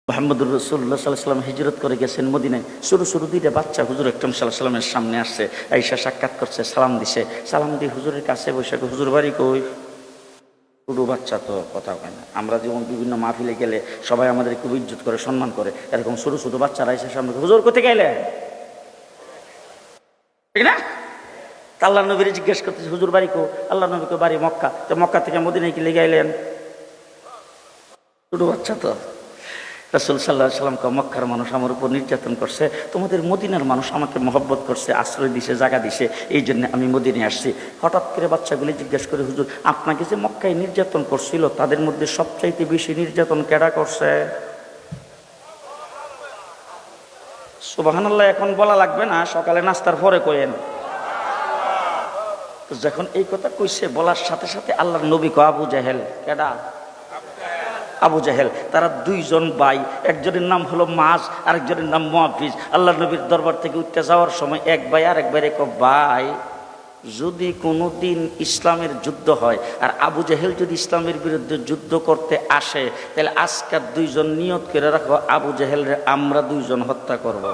মুহাম্মদুর রাসূলুল্লাহ সাল্লাল্লাহু আলাইহি ওয়াসাল্লাম হিজরত করে গেছেন মদিনায়। শুরু দুইটা বাচ্চা হুজুর আকরাম সাল্লাল্লাহু আলাইহি ওয়াসাল্লামের সামনে আসছে, আয়েশা সাক্ষাৎ করছে, সালাম দিছে। সালাম দিয়ে হুজুরের কাছে বসে, হুজুর বাড়ি কই? ছোটো বাচ্চা তো কথা কয় না। আমরা যেমন বিভিন্ন মাহফিলে গেলে সবাই আমাদের খুব ইজ্জত করে, সম্মান করে, এরকম ছোট বাচ্চারা এসে সামনে, হুজুর কোথায় গেলে, ঠিক না? আল্লাহ নবীর জিজ্ঞেস করতেছে হুজুর বাড়ি কো? আল্লাহ নবীকে বাড়ি মক্কা। তো মক্কা থেকে মদিনায় কি লেগে আইলেন? ছোটো বাচ্চা তো। রাসূল সাল্লাল্লাহু আলাইহি ওয়াসাল্লাম কে মক্কার মানুষ আমার উপর নির্যাতন করছে, তোমাদের মদিনার মানুষ আমাকে মহব্বত করছে, আশ্রয় দিছে, জায়গা দিছে, এই জন্য আমি মদিনায় আসছি। হঠাৎ করে বাচ্চাগুলি জিজ্ঞেস করে, হুজুর আপনাকে যে মক্কায় নির্যাতন করছিল তাদের মধ্যে সবচাইতে বেশি নির্যাতন কেডা করছে? সুবহানাল্লাহ এখন বলা লাগবে না, সকালে নাস্তার পরে কইেন। তো যখন এই কথা কইছে, বলার সাথে সাথে আল্লাহর নবী কয়, আবু জাহেল। কেডা? আবু জাহেল। তারা দুইজন ভাই, একজনের নাম হলো মাজ, আরেকজনের নাম মুআফিজ। আল্লাহ নবীর দরবার থেকে উঠতে যাওয়ার সময় এক ভাই আরেক ভাইরে কয়, ভাই যদি কোনোদিন ইসলামের যুদ্ধ হয় আর আবু জাহেল যদি ইসলামের বিরুদ্ধে যুদ্ধ করতে আসে, তাহলে আজকের দুইজন নিয়ত করে রাখো, আবু জাহেলরে আমরা দুইজন হত্যা করব।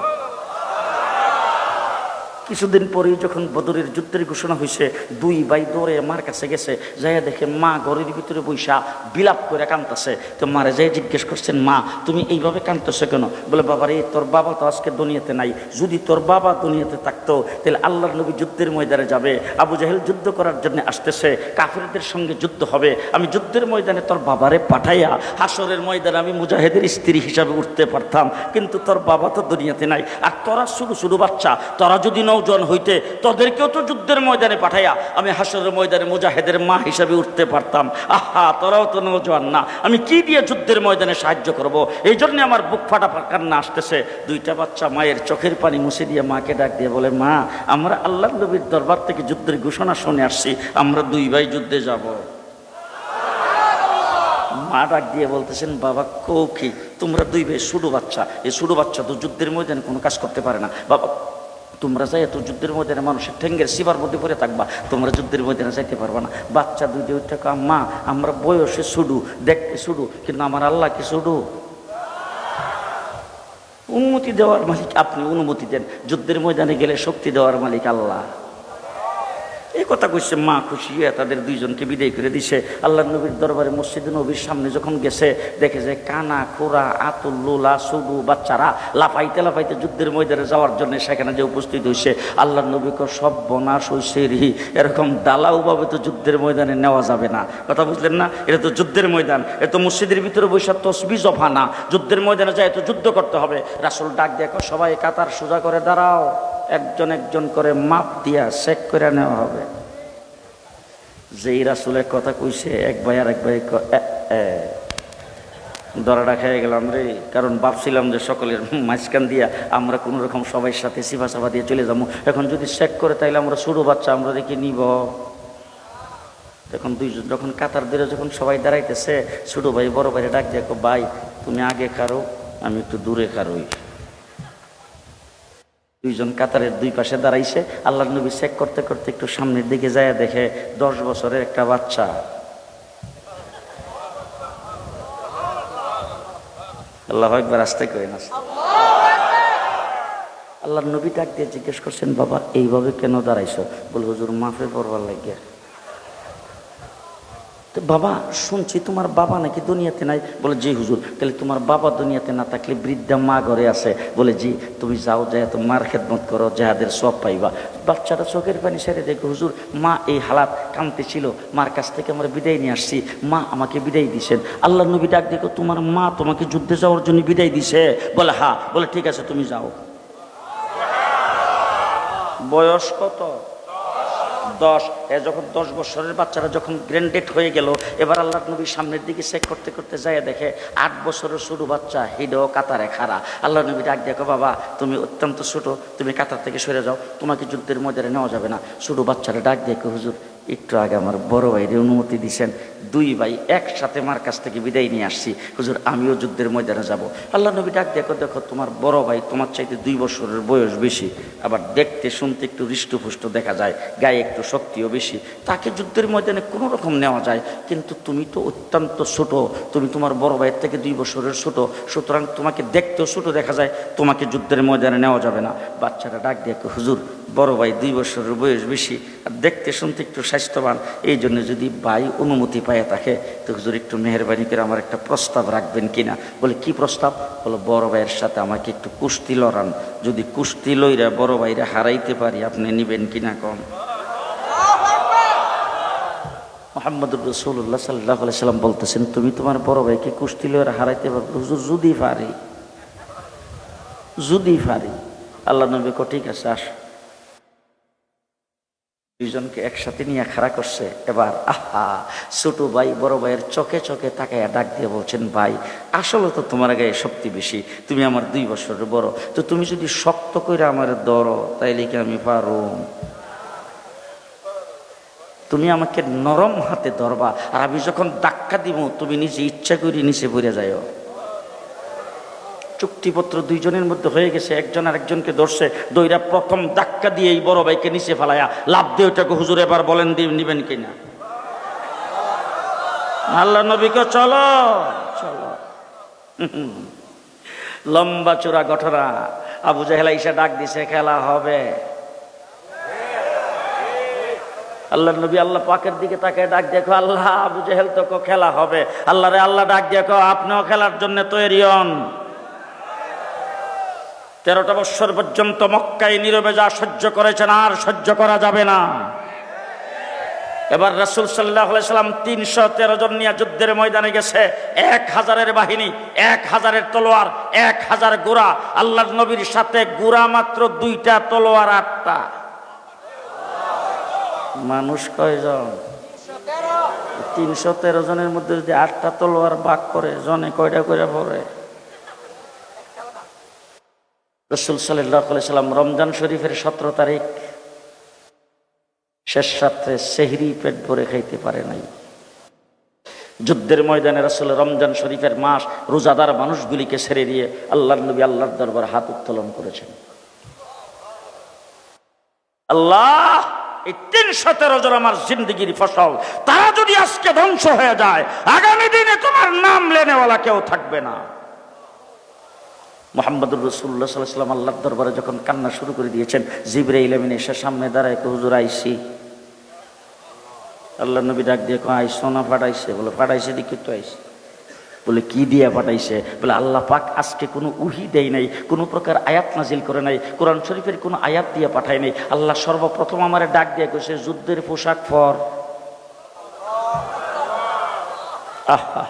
কিছুদিন পরেই যখন বদরের যুদ্ধের ঘোষণা হয়েছে, দুই ভাই দৌড়ে মার কাছে গেছে, যাইয়া দেখে মা ঘরের ভিতরে বৈশা বিলাপ করে কাঁদতেছে। তো মারে যাই জিজ্ঞেস করছেন, মা তুমি এইভাবে কাঁদতেছো কেন? বলে, বাবা রে, তোর বাবা তো আজকে দুনিয়াতে নাই, যদি তোর বাবা দুনিয়াতে থাকতো তাহলে আল্লাহর নবী যুদ্ধের ময়দানে যাবে, আবু জাহেল যুদ্ধ করার জন্য আসতেছে, কাফেরদের সঙ্গে যুদ্ধ হবে, আমি যুদ্ধের ময়দানে তোর বাবারে পাঠাইয়া হাসরের ময়দানে আমি মুজাহিদের স্ত্রী হিসাবে উঠতে পারতাম, কিন্তু তোর বাবা তো দুনিয়াতে নাই। আর তোরা শুধু বাচ্চা, তোরা যদি নওজোয়ান হইতে তোদেরকেও তো যুদ্ধের ময়দানে পাঠাইয়া আমি হাসরের ময়দানে মুজাহিদের মা হিসাবে উঠতে পারতাম। আহা, তোরাও তো নওজোয়ান না, আমি কি দিয়ে যুদ্ধের ময়দানে সাহায্য করব? এই জন্য আমার বুক ফাটা কান্না আসতেছে। দুইটা বাচ্চা মায়ের চোখের পানি মুছে দিয়ে মাকে ডাক দিয়ে বলে, মা আমরা আল্লাহর নবীর দরবার থেকে যুদ্ধের ঘোষণা শুনে আসছি, আমরা দুই ভাই যুদ্ধে যাব। মা ডাক দিয়ে বলতেছেন, বাবা কও কি, তোমরা দুই ভাই ছোটো বাচ্চা, এই ছোটো বাচ্চা তো যুদ্ধের ময়দানে কোনো কাজ করতে পারে না, বাবা তোমরা যাই এত যুদ্ধের ময়দানে মানুষের ঠেঙ্গের শিবার মধ্যে পড়ে থাকবা, তোমরা যুদ্ধের ময়দানে যাইতে পারবা না। বাচ্চা দুইটা ওইটা মা আমরা বয়সে ছুডু, দেখতে ছুডু, কিন্তু আমার আল্লাহ কি ছুডু? অনুমতি দেওয়ার মালিক আপনি, অনুমতি দেন, যুদ্ধের ময়দানে গেলে শক্তি দেওয়ার মালিক আল্লাহ। এই কথা কইছে, মা খুশি হয়ে তাদের দুইজনকে বিদায় করে দিছে। আল্লাহ নবীর দরবারে মসজিদে নবীর সামনে যখন গেছে, দেখে যে কানা খোরা আতুল লোলা সুডু বাচ্চারা লাফাইতে লাফাইতে যুদ্ধের ময়দানে যাওয়ার জন্য সেখানে যে উপস্থিত হয়েছে। আল্লাহ নবীকে সব বনাশ হয়েছে রি, এরকম দালাউভাবে তো যুদ্ধের ময়দানে নেওয়া যাবে না। কথা বুঝলেন না? এটা তো যুদ্ধের ময়দান, এ তো মসজিদের ভিতরে বৈশা তসবি জফা না, যুদ্ধের ময়দানে যায় তো যুদ্ধ করতে হবে। রাসূল ডাক দেখো, সবাই কাতার সোজা করে দাঁড়াও, একজন একজন করে মাপ দিয়া চেক করে নেওয়া হবে। যেই রাসূলের কথা কইছে, এক ভাই আর এক ভাই দরাটা খেয়ে গেলাম রে, কারণ ভাবছিলাম যে সকলের মাঝখান দিয়া আমরা কোনো রকম সবাই সাথে সিফা সাফা দিয়ে চলে যাবো, এখন যদি চেক করে তাইলে আমরা ছোটো বাচ্চা আমরা দেখি নিব। তখন দুইজন যখন কাতার ধরে যখন সবাই দাঁড়াইতেছে, ছোটো ভাই বড় ভাইরে ডাক দেখো, ভাই তুমি আগে কারো, আমি একটু দূরে কারোই। দুইজন কাতারের দুই পাশে দাঁড়াইছে। আল্লাহ নবী চেক করতে করতে একটু সামনের দিকে যায়, দেখে 10 বছরের একটা বাচ্চা। আল্লাহু আকবার, আস্তে করে না। আল্লাহ নবী ডাক দিয়ে জিজ্ঞেস করছেন, বাবা এইভাবে কেন দাঁড়াইছো? বলে, হুজুর মাফে পড়বার লাগিয়া। বাবা শুনছি তোমার বাবা নাকি দুনিয়াতে নাই? বলে, জি হুজুর। তাহলে তোমার বাবা দুনিয়াতে না থাকলে বৃদ্ধা মা ঘরে আছে? বলে, জি। তুমি যাও, যায় তো মার খেদমত করো, যাহাদের সব পাইবা। বাচ্চাটা চোখের পানি ছেড়ে দেখো, হুজুর মা এই হালাত কাঁদতে ছিল, মার কাছ থেকে আমরা বিদায় নিয়ে আসছি, মা আমাকে বিদায় দিছেন। আল্লাহ নবী ডাক দেখো, তোমার মা তোমাকে যুদ্ধে যাওয়ার জন্য বিদায় দিছে? বলে, হ্যাঁ। বলে, ঠিক আছে তুমি যাও। বয়স কত? 10। যখন 10 বছরের বাচ্চারা যখন গ্র্যান্ডেড হয়ে গেল, এবার আল্লাহ নবীর সামনের দিকে চেক করতে করতে যায় দেখে 8 বছরের ছোটো বাচ্চা হিডো কাতারে খাড়া। আল্লাহ নবী ডাক দেখো, বাবা তুমি অত্যন্ত ছোটো, তুমি কাতার থেকে সরে যাও, তোমাকে যুদ্ধের ময়দানে নেওয়া যাবে না। ছোটো বাচ্চারা ডাক দেখো, হুজুর একটু আগে আমার বড় ভাইরে অনুমতি দিয়েছেন, দুই ভাই একসাথে মার কাছ থেকে বিদায় নিয়ে আসছি, হুজুর আমিও যুদ্ধের ময়দানে যাব। আল্লাহ নবী ডাক দেখো, দেখো তোমার বড় ভাই তোমার চাইতে 2 বছরের বয়স বেশি, আবার দেখতে শুনতে একটু হৃষ্টপুষ্ট দেখা যায়, গায়ে একটু শক্তিও বেশি, তাকে যুদ্ধের ময়দানে কোনো রকম নেওয়া যায়, কিন্তু তুমি তো অত্যন্ত ছোট, তুমি তোমার বড় ভাইয়ের থেকে 2 বছরের ছোট, সুতরাং তোমাকে দেখতেও ছোট দেখা যায়, তোমাকে যুদ্ধের ময়দানে নেওয়া যাবে না। বাচ্চারা ডাক দেখো, হুজুর বড় ভাই 2 বছরের বয়স বেশি আর দেখতে শুনতে একটু স্বাস্থ্যবান, এই জন্য যদি ভাই অনুমতি পায় থাকে তো হুজুর একটু মেহরবানি করে আমার একটা প্রস্তাব রাখবেন কিনা। বলে কি প্রস্তাব? বলো বড় ভাইয়ের সাথে আমাকে একটু কুস্তি লড়ান, যদি কুস্তি লইরা বড় ভাইরা হারাইতে পারি আপনি নিবেন কিনা কম। মুহাম্মদুর রাসূলুল্লাহ সাল্লাল্লাহু আলাইহি সাল্লাম বলতেছেন, তুমি তোমার বড় ভাইকে কুস্তি লইরা হারাইতে পারবে? হুজুর যদি পারি, যদি পারি। আল্লাহ নবী কো ঠিক আছে আস। দুইজনকে একসাথে নিয়ে খাড়া করছে। এবার আহা, ছোট ভাই বড় ভাইয়ের চোখে চোখে তাকাইয়া ডাক দিয়ে বলছেন, ভাই আসলে তো তোমার গায়ে শক্তি বেশি, তুমি আমার 2 বছরের বড়, তো তুমি যদি শক্ত করে আমার ধরো তাইলে কি আমি পারো? তুমি আমাকে নরম হাতে ধরবা, আর আমি যখন ধাক্কা দিব তুমি নিজে ইচ্ছা করে নিচে পড়ে যাও। চুক্তিপত্র দুইজনের মধ্যে হয়ে গেছে, একজন আরেকজনকে ধরছে, দইরা প্রথম ধাক্কা দিয়ে এই বড় ভাইকে নিচে ফেলায়া লাভ দিয়ে ওটাকে হুজুর এবার বলেন নিবেন কিনা। আল্লাহ নবীকে চলো চলো। লম্বা চূড়া ঘটনা। আবু জাহেল এসে ডাক দিছে, খেলা হবে। আল্লাহ নবী আল্লাহ পাকের দিকে তাকায় ডাক দেখো, আল্লাহ আবু জাহেল তো খেলা হবে। আল্লাহ রে আল্লাহ ডাক দেখো, আপনিও খেলার জন্য তৈরি হন। 13টা বৎসর পর্যন্ত মক্কায় নীরবে যা সহ্য করেছেন আর সহ্য করা যাবে না। এবার রাসূল সাল্লাল্লাহু আলাইহি সাল্লাম 313 জন নিয়ে যুদ্ধের ময়দানে গেছে। 1000-এর বাহিনী, 1000-এর তলোয়ার, 1000 ঘোড়া। আল্লাহর নবীর সাথে ঘোড়া মাত্র 2টা, তলোয়ার 8টা। মানুষ কয়জন? 313 জনের মধ্যে যদি 8টা তলোয়ার ভাগ করে জনে কয়টা করে পড়ে? রাসূল সাল্লাল্লাহু আলাইহি সাল্লাম রমজান শরীফের 17 তারিখ শেষ রাত্রে সেহরি পেট ভরে খাইতে পারে নাই। যুদ্ধের ময়দানে রাসূল রমজান শরীফের মাস রোজাদার মানুষগুলিকে ছেড়ে দিয়ে আল্লাহর নবী আল্লাহর দরবারে হাত উত্তোলন করেছেন। আল্লাহ, এই 313 জন আমার জিন্দেগির ফসল, তারা যদি আজকে ধ্বংস হয়ে যায়, আগামী দিনে তোমার নাম লেনেওয়ালা কেউ থাকবে না। মুহাম্মদুর রাসূলুল্লাহ সাল্লাল্লাহু আলাইহি ওয়াসাল্লাম আল্লাহর দরবারে যখন কান্না শুরু করে দিয়েছেন, জিবরাইল আমিন এসে সামনে দাঁড়ায়, হুজুর আইছি। আল্লাহ নবী ডাক দিয়ে আইসো না পাঠাইছে? বলে পাঠাইছে, দেখি তো আইসি। বলে কি দিয়া পাঠাইছে? বলে আল্লাহ পাক আজকে কোনো উহি দেয় নাই, কোনো প্রকার আয়াত নাজিল করে নাই, কোরআন শরীফের কোনো আয়াত দিয়ে পাঠায় নাই। আল্লাহ সর্বপ্রথম আমারে ডাক দিয়ে কইছে, যুদ্ধের পোশাক পর। আহা,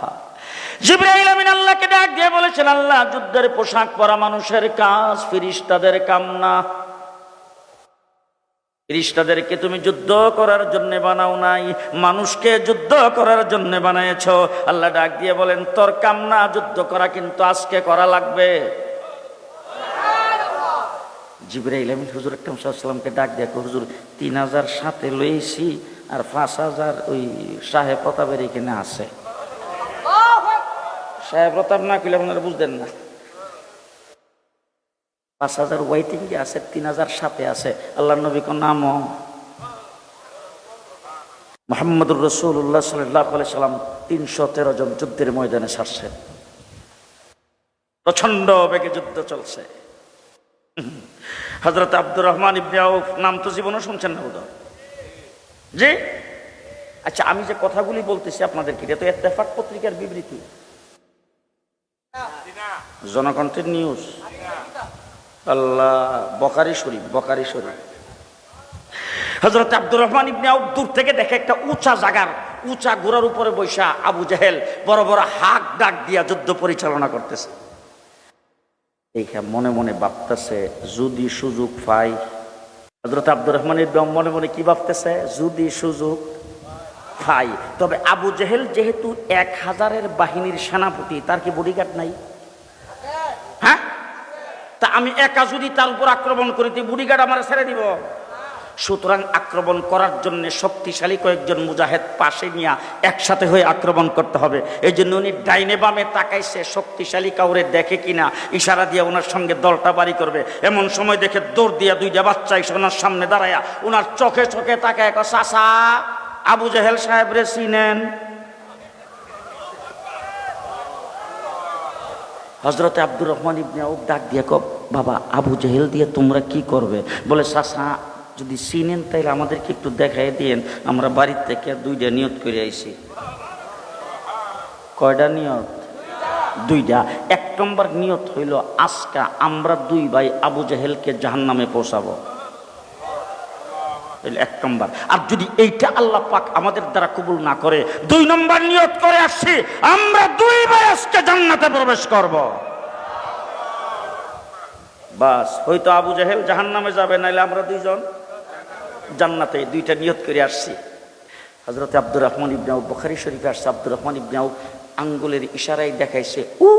জিবরাইল আমিন আল্লাহকে ডাক দিয়ে বলেছেন, আল্লাহ যুদ্ধের পোশাক পরা মানুষের কাজ, ফেরেশতাদের কাম না। ফেরেশতাদেরকে তুমি যুদ্ধ করার জন্য বানাও নাই, মানুষকে যুদ্ধ করার জন্য বানাইছো। আল্লাহ ডাক দিয়ে বলেন, তোর কাম না যুদ্ধ করা, কিন্তু আজকে করা লাগবে। জিবরাইল আমিন হুজুর আকরাম সাল্লাল্লাহু আলাইহি ওয়াসাল্লামকে ডাক দিয়ে, হুজুর 3000 সাথে লইছি আর 5000 ওই সাহেব প্রতাপের এখানে আছে। সাহেব প্রতাপ না কইলে আপনারা বুঝতেন না। 5000 ওয়াইটিং এ আছে, 3000 সাথে আছে। আল্লাহর নবী কোন নাম? মুহাম্মদুর রাসূলুল্লাহ সাল্লাল্লাহু আলাইহি সাল্লাম 313 জন যুদ্ধের ময়দানে ছাড়ছেন। প্রচন্ড বেগে যুদ্ধ চলছে। হযরত আব্দুর রহমান ইবনে আউফ নাম তো জীবনে শুনছেন না বোধহয়? জি। আচ্ছা, আমি যে কথাগুলি বলতেছি আপনাদেরকে, এটা তো ইত্তেফাক পত্রিকার বিবৃতি, জনকণ্ঠের নিউজ। আল্লাহ, বুখারী শরীফ, বুখারী শরীফ। হযরত আব্দুর রহমান ইবনে আউফ দূর থেকে দেখে একটা উঁচা জায়গার উঁচা ঘোড়ার উপরে বৈশা আবু জাহেল বড় বড় হাক ডাক দিয়া যুদ্ধ পরিচালনা করতেছে। এইখানে মনে মনে ভাবতেছে, যদি সুযোগ পাই। হযরত আব্দুর রহমান ইবনে আউফ মনে মনে কি ভাবতেছে? যদি সুযোগ পাই। তবে আবু জাহেল যেহেতু 1000-এর বাহিনীর সেনাপতি, তার কি বডিগার্ড নাই? হ্যাঁ, তা আমি একা যদি তার উপর আক্রমণ করি, বডিগার্ড আমার ছেড়ে দিব? সুতরাং আক্রমণ করার জন্য শক্তিশালী কয়েকজন মুজাহিদ পাশে নিয়ে একসাথে হয়ে আক্রমণ করতে হবে। এই জন্য উনি ডাইনে বামে তাকাইছে, শক্তিশালী কাউরে দেখে কিনা ইশারা দিয়ে ওনার সঙ্গে দলটা বাড়ি করবে। এমন সময় দেখে দৌড় দিয়া দুইটা বাচ্চা এসে ওনার সামনে দাঁড়ায়া ওনার চোখে চোখে তাকায়, চাচা আবু জেহেল সাহেব রে চিনেন? হযরতে আব্দুর রহমান ইবনে আউফ ডাক দিয়ে কব, বাবা আবু জেহেল দিয়ে তোমরা কি করবে? বলে চাচা যদি চিনেন তাইলে আমাদেরকে একটু দেখাই দিয়েন, আমরা বাড়ির থেকে দুইটা নিয়ত করে আইছি। কয়টা নিয়ত? দুইটা। এক নম্বর নিয়ত হইল আজকা আমরা দুই ভাই আবু জেহেলকে জাহান্নামে পৌঁছাবো, এক নম্বর। আর যদি এইটা আল্লাহ পাক আমাদের দ্বারা কবুল না করে, দুই নম্বর নিয়ত করে আসছি আমরা দুই ভাই আজকে জান্নাতে প্রবেশ করব। বাস, হয়তো আবু জেহেল জাহান্নামে যাবে, নাইলে আমরা দুইজন জান্নাতে। দুইটা নিয়ত করে আসছি। হযরত আব্দুর রহমান ইবনে আউফ, বুখারী শরীফে আসছে, আব্দুর রহমান ইবনে আউফ আঙ্গুলের ইশারায় দেখাইছে, ও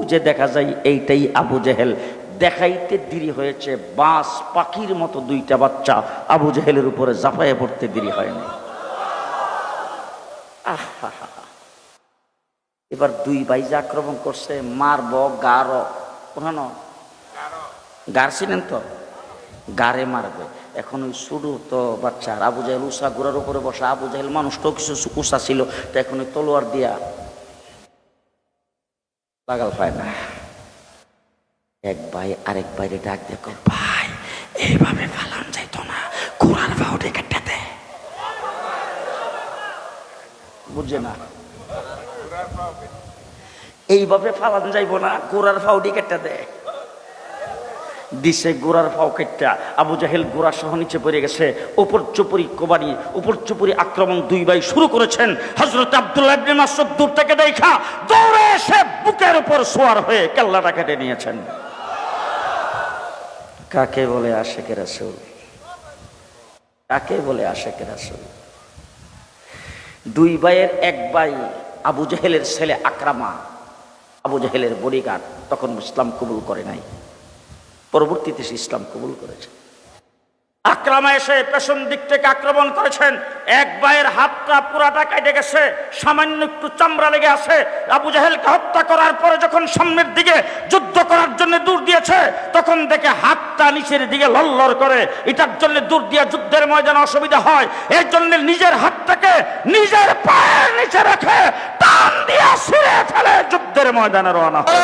যে দেখা যায় এইটাই আবু জেহেল। দেখাইতে দেরি হয়েছে, বাস পাখির মতো দুইটা বাচ্চা আবু জেহেলের উপরে ঝাঁপাইয়ে পড়তে দেরি হয়নি। এবার দুই ভাই যে আক্রমণ করছে, মারব গার, কোন গার ছিলেন তো, গারে মারবে। এখন ওই শুরু তো বাচ্চা আবু জেহেল উষা গোড়ার উপরে বসা, আবু জেহেল মানুষটাও কিছু উষা ছিল, তো এখন ওই তলোয়ার দিয়া লাগাল পায় না। এক ভাই আরেক বাইরে ডাক দেখো, ভাই এইভাবে ফালান যাইতো না, ঘোড়ার ফাউডে কেটে দে। বুঝে না, এইভাবে ফালান যাইব না, ঘোড়ার ফাউডি কেটে দে। দিছে গোড়ার ফাও কেটটা, আবু জাহেল গোড়া সহ নিচে পড়ে গেছে। উপর চুপুরি কোবানি, উপর চুপুরি আক্রমণ দুই ভাই শুরু করেছেন। হযরত আব্দুল্লাহ ইবনে মাসউদ দূর থেকে দেখা দৌড়ে এসে বুকের উপর সোয়ার হয়ে কেল্লাটা কেটে নিয়েছেন। কাকে বলে আশিকে রাসূল? কাকে বলে আশিকে রাসূল? দুই ভাইয়ের এক ভাই আবু জাহেলের ছেলে আকরামা, আবু জাহেলের বডিগার্ড, তখন ইসলাম কবুল করে নাই, পরবর্তীতে সে ইসলাম কবুল করেছে। আকরামা এসে পেছন দিক থেকে আক্রমণ করেছেন। এক ভাইয়ের হাতটা পুরাটা কেটে গেছে, সামান্য একটু চামড়া লেগে আছে। আবু জাহেলকে হত্যা করার পরে যখন সামনের দিকে যুদ্ধ করার জন্য দৌড় দিয়েছে, তখন দেখে হাতটা নিচের দিকে লড়লড় করে। এটার জন্য দৌড় দিয়ে যুদ্ধের ময়দানে অসুবিধা হয়, এর জন্য নিজের হাতটাকে নিজের পায়ের নিচে রেখে টান দিয়ে ছিঁড়ে ফেলে যুদ্ধের ময়দানে রওনা হয়।